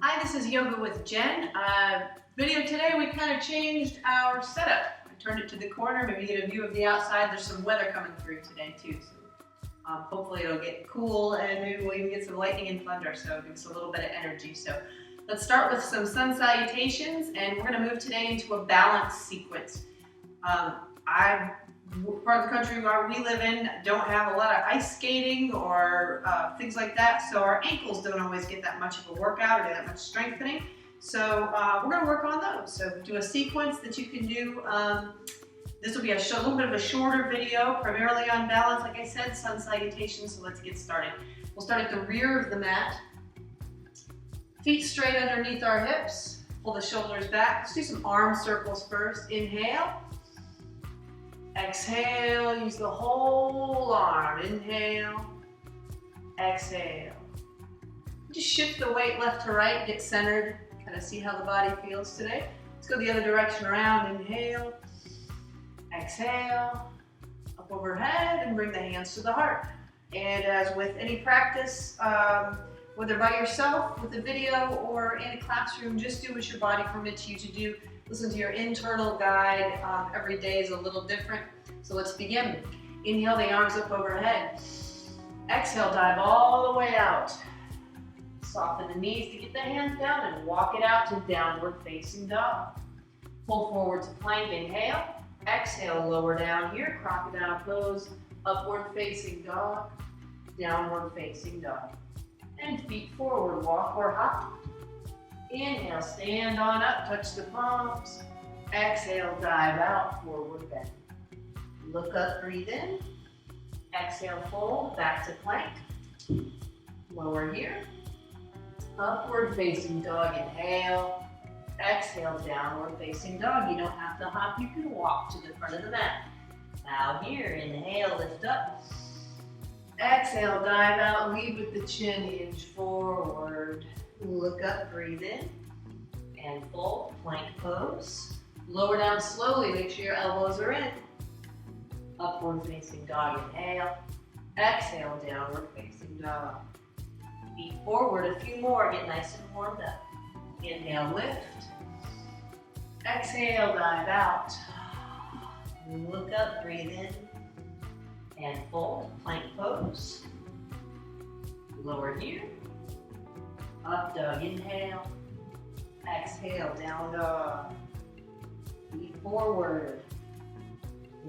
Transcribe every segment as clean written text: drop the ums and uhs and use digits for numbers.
Hi, this is Yoga with Jen. Video today, we kind of changed our setup. I turned it to the corner, maybe get a view of the outside. There's some weather coming through today too, so hopefully it'll get cool and maybe we'll even get some lightning and thunder, so give us a little bit of energy. So let's start with some sun salutations, and we're going to move today into a balance sequence. Part of the country where we live in don't have a lot of ice skating or things like that, so our ankles don't always get that much of a workout or that much strengthening. So we're going to work on those. So do a sequence that you can do. This will be a little bit of a shorter video, primarily on balance, like I said, sun salutations. So let's get started. We'll start at the rear of the mat. Feet straight underneath our hips. Pull the shoulders back. Let's do some arm circles first. Inhale. Exhale, use the whole arm. Inhale, exhale. Just shift the weight left to right, get centered, kind of see how the body feels today. Let's go the other direction around. Inhale, exhale, up overhead, and bring the hands to the heart. And as with any practice, whether by yourself, with a video, or in a classroom, just do what your body permits you to do. Listen to your internal guide. Every day is a little different. So let's begin. Inhale the arms up overhead. Exhale, dive all the way out. Soften the knees to get the hands down and walk it out to downward facing dog. Pull forward to plank, inhale. Exhale, lower down here, crocodile pose, upward facing dog, downward facing dog. And feet forward, walk or hop. Inhale, stand on up, touch the palms. Exhale, dive out, forward bend. Look up, breathe in. Exhale, fold, back to plank. Lower here. Upward facing dog, inhale. Exhale, downward facing dog. You don't have to hop, you can walk to the front of the mat. Now here, inhale, lift up. Exhale, dive out, lead with the chin, hinge forward. Look up, breathe in, and fold, plank pose. Lower down slowly, make sure your elbows are in. Upward facing dog, inhale. Exhale, downward facing dog. Feet forward, a few more, get nice and warmed up. Inhale, lift. Exhale, dive out. Look up, breathe in, and fold, plank pose. Lower here. Up dog, inhale. Exhale, down dog. Feet forward.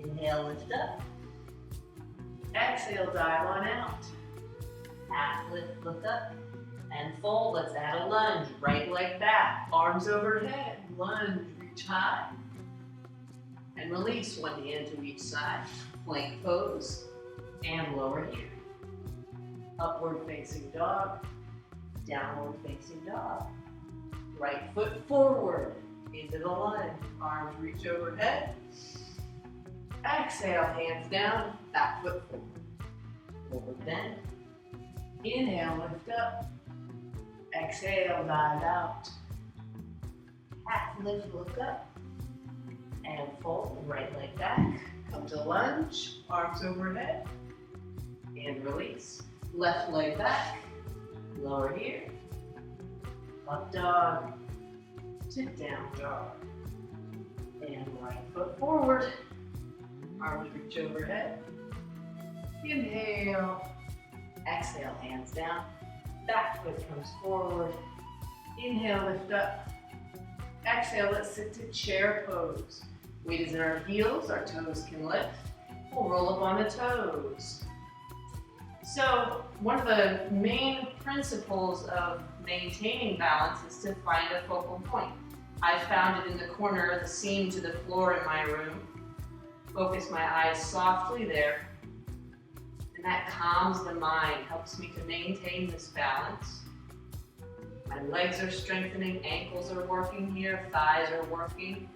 Inhale, lift up. Exhale, dive on out. Half lift, look up. And fold, let's add a lunge. Right leg back, arms overhead. Lunge, reach high. And release, one hand to each side. Plank pose. And lower here. Upward facing dog. Downward facing dog. Right foot forward into the lunge. Arms reach overhead. Exhale, hands down, back foot forward. Forward bend. Inhale, lift up. Exhale, dive out. Half lift, look up. And fold, right leg back. Come to lunge, arms overhead. And release. Left leg back. Lower here, up dog to down dog, and right foot forward, arms reach overhead, inhale, exhale, hands down, back foot comes forward, inhale, lift up, exhale, let's sit to chair pose. Weight is in our heels, our toes can lift, we'll roll up on the toes. So one of the main principles of maintaining balance is to find a focal point. I found it in the corner of the seam to the floor in my room. Focus my eyes softly there. And that calms the mind, helps me to maintain this balance. My legs are strengthening, ankles are working here, thighs are working.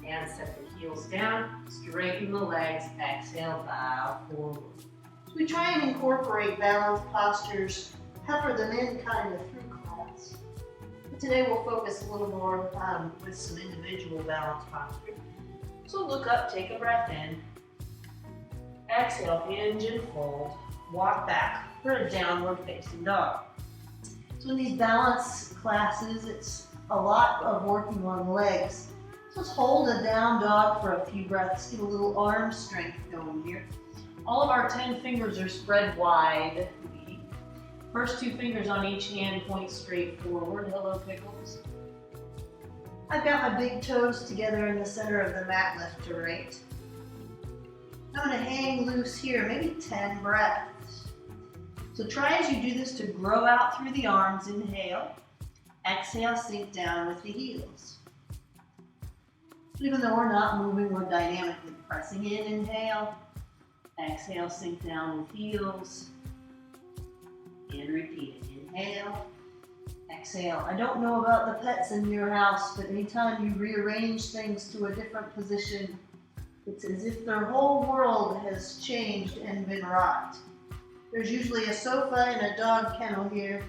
And set the heels down, straighten the legs, exhale, bow forward. We try and incorporate balance postures, pepper them in kind of through class. But today we'll focus a little more with some individual balance posture. So look up, take a breath in. Exhale, hinge and fold. Walk back for a downward facing dog. So So in these balance classes, it's a lot of working on legs. So let's hold a down dog for a few breaths, get a little arm strength going here. All of our 10 fingers are spread wide. First 2 fingers on each hand point straight forward. Hello, Pickles. I've got my big toes together in the center of the mat, left to right. I'm going to hang loose here, maybe 10 breaths. So try as you do this to grow out through the arms. Inhale. Exhale, sink down with the heels. Even though we're not moving, we're dynamically pressing in. Inhale. Exhale, sink down with heels. And repeat it. Inhale. Exhale. I don't know about the pets in your house, but anytime you rearrange things to a different position, it's as if their whole world has changed and been rocked. There's usually a sofa and a dog kennel here.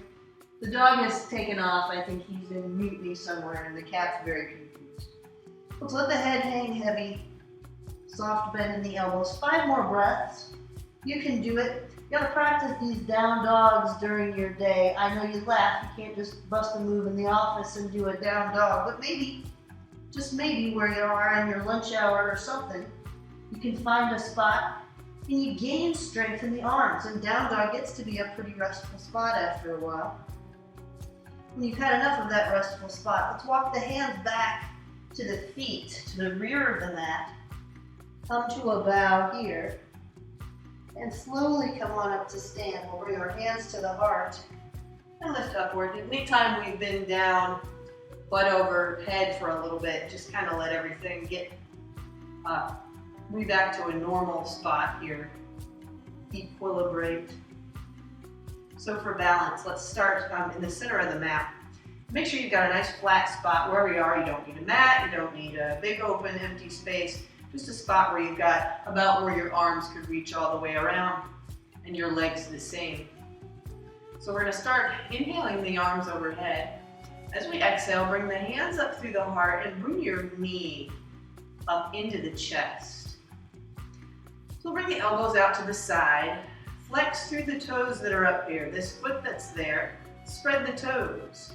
The dog has taken off. I think he's in mutiny somewhere, and the cat's very confused. Let's let the head hang heavy. Soft bend in the elbows. 5 more breaths. You can do it. You gotta practice these down dogs during your day. I know you laugh. You can't just bust a move in the office and do a down dog, but maybe, just maybe, where you are in your lunch hour or something, you can find a spot and you gain strength in the arms. And down dog gets to be a pretty restful spot after a while. When you've had enough of that restful spot, let's walk the hands back to the feet, to the rear of the mat. Come to a bow here. And slowly come on up to stand. We'll bring our hands to the heart and lift upward. Anytime we've been down, butt over head for a little bit, just kind of let everything get move back to a normal spot here. Equilibrate. So for balance, let's start in the center of the mat. Make sure you've got a nice flat spot wherever you are. You don't need a mat, you don't need a big open empty space. Just a spot where you've got about where your arms could reach all the way around and your legs the same. So we're going to start inhaling the arms overhead. As we exhale, bring the hands up through the heart and bring your knee up into the chest. So bring the elbows out to the side. Flex through the toes that are up here. This foot that's there, spread the toes.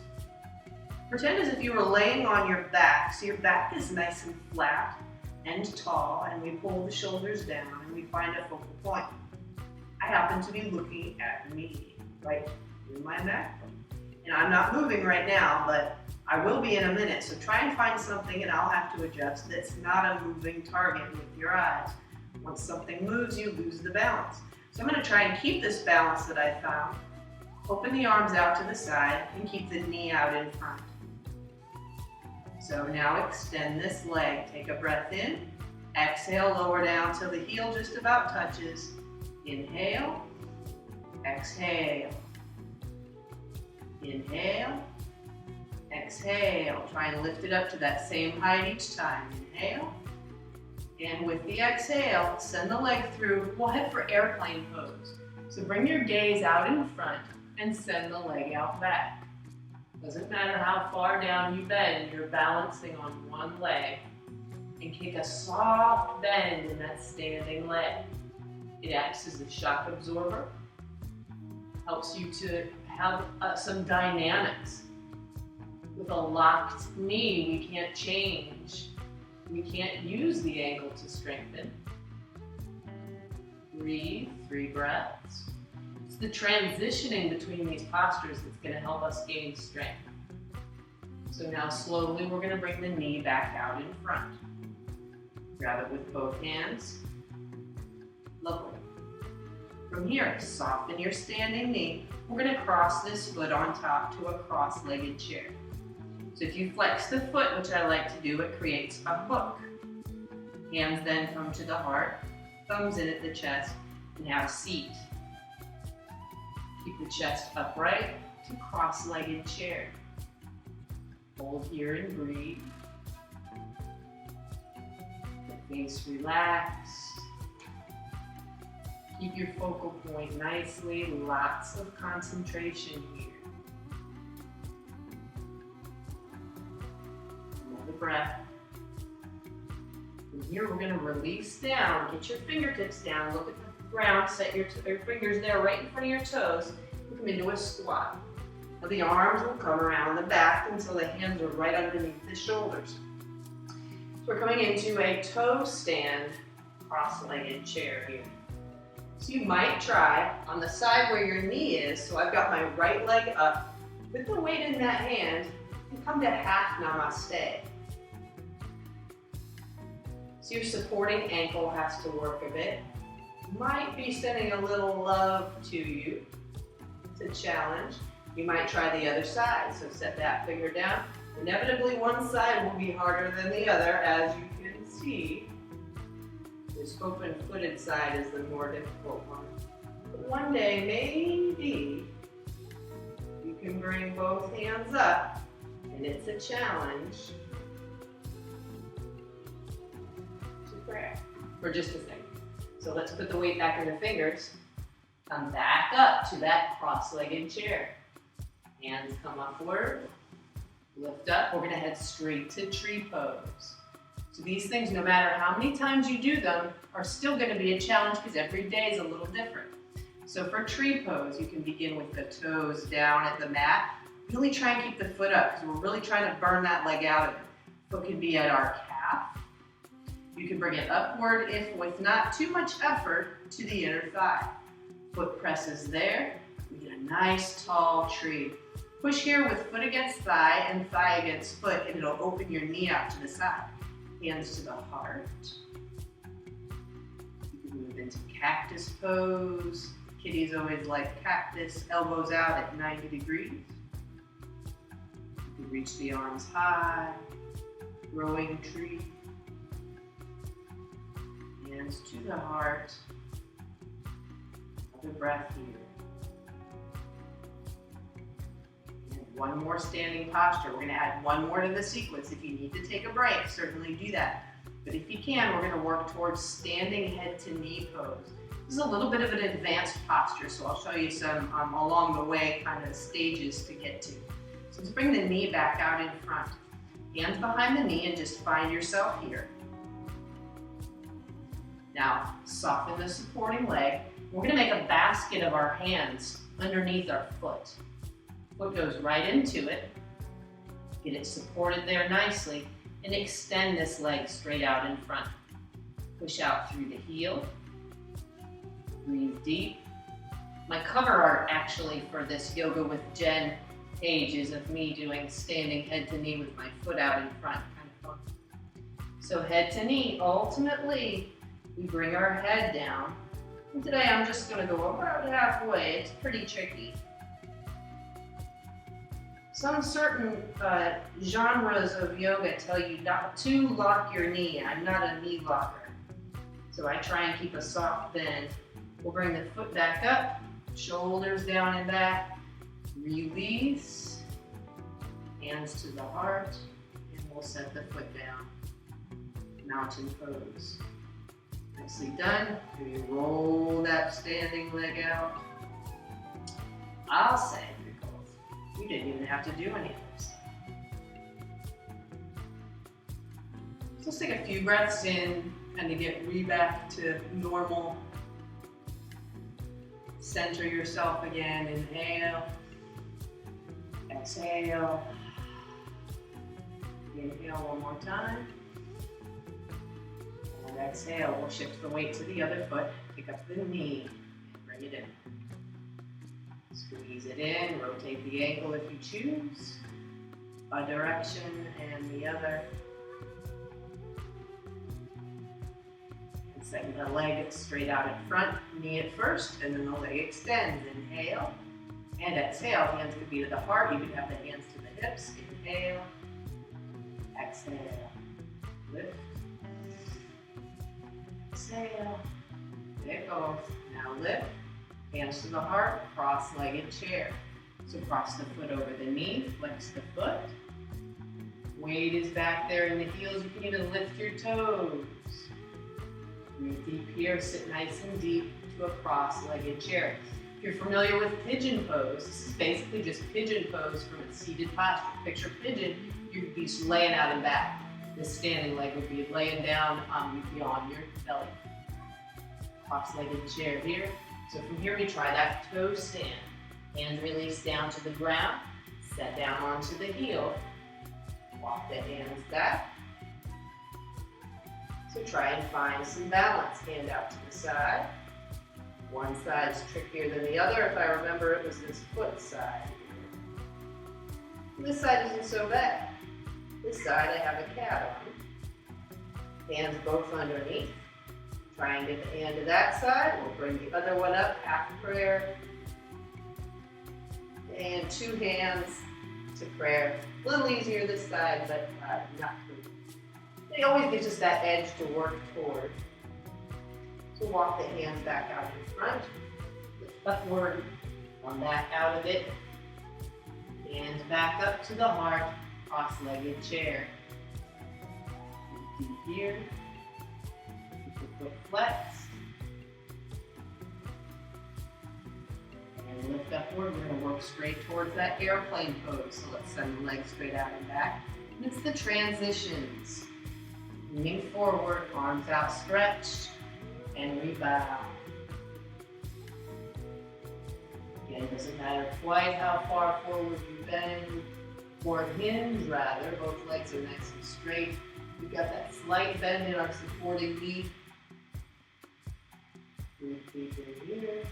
Pretend as if you were laying on your back. So your back is nice and flat and tall, and we pull the shoulders down and we find a focal point. I happen to be looking at me, right in my back. And I'm not moving right now, but I will be in a minute. So try and find something, and I'll have to adjust, that's not a moving target with your eyes. Once something moves, you lose the balance. So I'm going to try and keep this balance that I found. Open the arms out to the side and keep the knee out in front. So now extend this leg. Take a breath in. Exhale, lower down till the heel just about touches. Inhale. Exhale. Inhale. Exhale. Try and lift it up to that same height each time. Inhale. And with the exhale, send the leg through. We'll head for airplane pose. So bring your gaze out in front and send the leg out back. Doesn't matter how far down you bend, you're balancing on one leg. And kick a soft bend in that standing leg. It acts as a shock absorber. Helps you to have some dynamics. With a locked knee, we can't change. We can't use the ankle to strengthen. Breathe, 3 breaths. It's the transitioning between these postures that's going to help us gain strength. So now slowly we're going to bring the knee back out in front. Grab it with both hands. Lovely. From here, soften your standing knee. We're going to cross this foot on top to a cross-legged chair. So if you flex the foot, which I like to do, it creates a hook. Hands then come to the heart, thumbs in at the chest, and have a seat. Keep the chest upright to cross-legged chair. Hold here and breathe. The face relaxed. Keep your focal point nicely, lots of concentration here. Another breath. From here we're going to release down. Get your fingertips down. Look at the ground. Set your fingers there right in front of your toes. Put them into a squat. Now the arms will come around the back until the hands are right underneath the shoulders. So we're coming into a toe stand, cross-legged chair here. So you might try on the side where your knee is, so I've got my right leg up, with the weight in that hand, and come to half namaste. So your supporting ankle has to work a bit. Might be sending a little love to you. It's a challenge. You might try the other side, so set that finger down. Inevitably one side will be harder than the other, as you can see. This open-footed side is the more difficult one. But one day, maybe, you can bring both hands up, and it's a challenge to prayer for just a second. So let's put the weight back in the fingers. Come back up to that cross-legged chair. Hands come upward, lift up. We're gonna head straight to tree pose. So these things, no matter how many times you do them, are still gonna be a challenge because every day is a little different. So for tree pose, you can begin with the toes down at the mat. Really try and keep the foot up because we're really trying to burn that leg out of it. Foot can be at our calf. You can bring it upward if with not too much effort to the inner thigh. Foot presses there. We get a nice tall tree. Push here with foot against thigh and thigh against foot, and it'll open your knee out to the side. Hands to the heart. You can move into cactus pose. Kitties always like cactus. Elbows out at 90 degrees. You can reach the arms high. Growing tree. Hands to the heart. Another breath here. One more standing posture. We're going to add one more to the sequence. If you need to take a break, certainly do that. But if you can, we're going to work towards standing head to knee pose. This is a little bit of an advanced posture, so I'll show you some along the way kind of stages to get to. So let's bring the knee back out in front. Hands behind the knee and just find yourself here. Now, soften the supporting leg. We're going to make a basket of our hands underneath our foot. Foot goes right into it. Get it supported there nicely and extend this leg straight out in front. Push out through the heel. Breathe deep. My cover art actually for this Yoga with Jen page is of me doing standing head to knee with my foot out in front. Kind of fun. So head to knee, ultimately we bring our head down. And today I'm just going to go about halfway. It's pretty tricky. Some certain genres of yoga tell you not to lock your knee. I'm not a knee locker. So I try and keep a soft bend. We'll bring the foot back up, shoulders down and back. Release, hands to the heart, and we'll set the foot down. Mountain pose. Nicely done. We roll that standing leg out. I'll say, you didn't even have to do any of this. So let's take a few breaths in, kind of get back to normal. Center yourself again. Inhale. Exhale. Inhale one more time. And exhale. We'll shift the weight to the other foot. Pick up the knee and bring it in. Squeeze it in, rotate the ankle if you choose, a direction and the other. And send the leg straight out in front, knee at first, and then the leg extends. Inhale and exhale. Hands could be to the heart, you could have the hands to the hips. Inhale, exhale, lift, exhale, there it goes. Now lift. Hands to the heart, cross-legged chair. So cross the foot over the knee, flex the foot. Weight is back there in the heels. You can even lift your toes. Breathe deep here, sit nice and deep to a cross-legged chair. If you're familiar with pigeon pose, this is basically just pigeon pose from a seated posture. Picture pigeon, you'd be laying out and back. This standing leg would be laying down, you'd be on your belly. Cross-legged chair here. So from here we try that toe stand. Hands release down to the ground. Set down onto the heel. Walk the hands back. So try and find some balance. Hand out to the side. One side's trickier than the other. If I remember, it was this foot side. This side isn't so bad. This side I have a cat on. Hands both underneath. Try and get the hand to that side. We'll bring the other one up, half prayer. And two hands to prayer. A little easier this side, but not good. It always gives us that edge to work toward. So walk the hands back out in front. Lift upward on that out of it. Hands back up to the heart, cross-legged chair. Feet here. Keep the foot flexed. And lift upward. We're going to work straight towards that airplane pose. So let's send the legs straight out and back. And it's the transitions. Leaning forward, arms outstretched, and we bow. Again, it doesn't matter quite how far forward you bend or hinge, rather. Both legs are nice and straight. We've got that slight bend in our supporting knee. Breathe deeper here.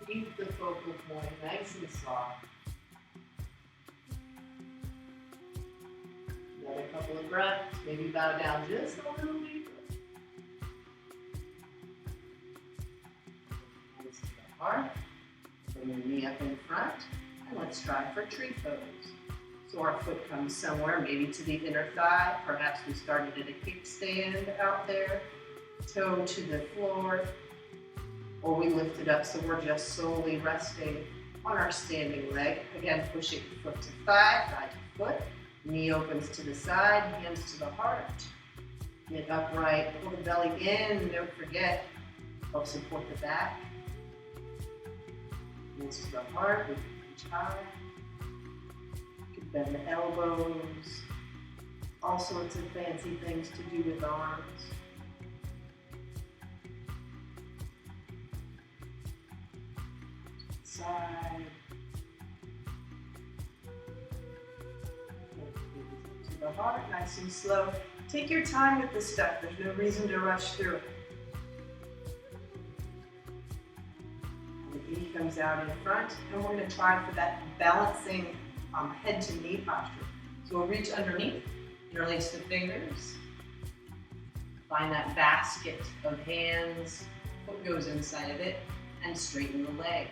Keep the focal point nice and soft. Another couple of breaths. Maybe bow down just a little deeper. Hands to the heart. Bring your knee up in front. And let's try for tree pose. So our foot comes somewhere, maybe to the inner thigh. Perhaps we started at a kickstand out there. Toe to the floor. Or we lift it up so we're just solely resting on our standing leg. Again, pushing foot to thigh, thigh to foot. Knee opens to the side, hands to the heart. Get upright, pull the belly in, don't forget, help support the back. Hands to the heart, we can reach high. You can bend the elbows. All sorts of fancy things to do with arms. Side. To the heart, nice and slow. Take your time with this stuff. There's no reason to rush through it. The knee comes out in front, and we're going to try for that balancing head to knee posture. So we'll reach underneath, interlace the fingers, find that basket of hands, foot goes inside of it, and straighten the leg.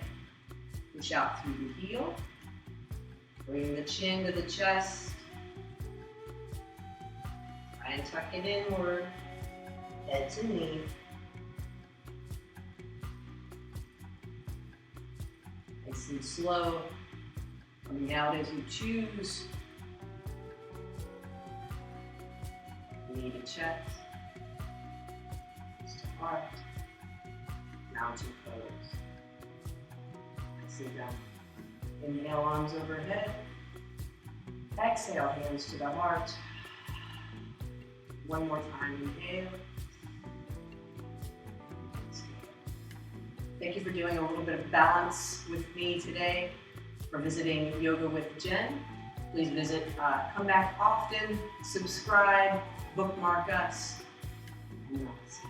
Push out through the heel, bring the chin to the chest, try and tuck it inward, head to knee. Nice and slow, coming out as you choose. Knee to chest, chest to heart, mountain pose. Sit down. Inhale, arms overhead. Exhale, hands to the heart. One more time, inhale. Thank you for doing a little bit of balance with me today, for visiting Yoga with Jen. Please visit, come back often, subscribe, bookmark us, and we'll see you.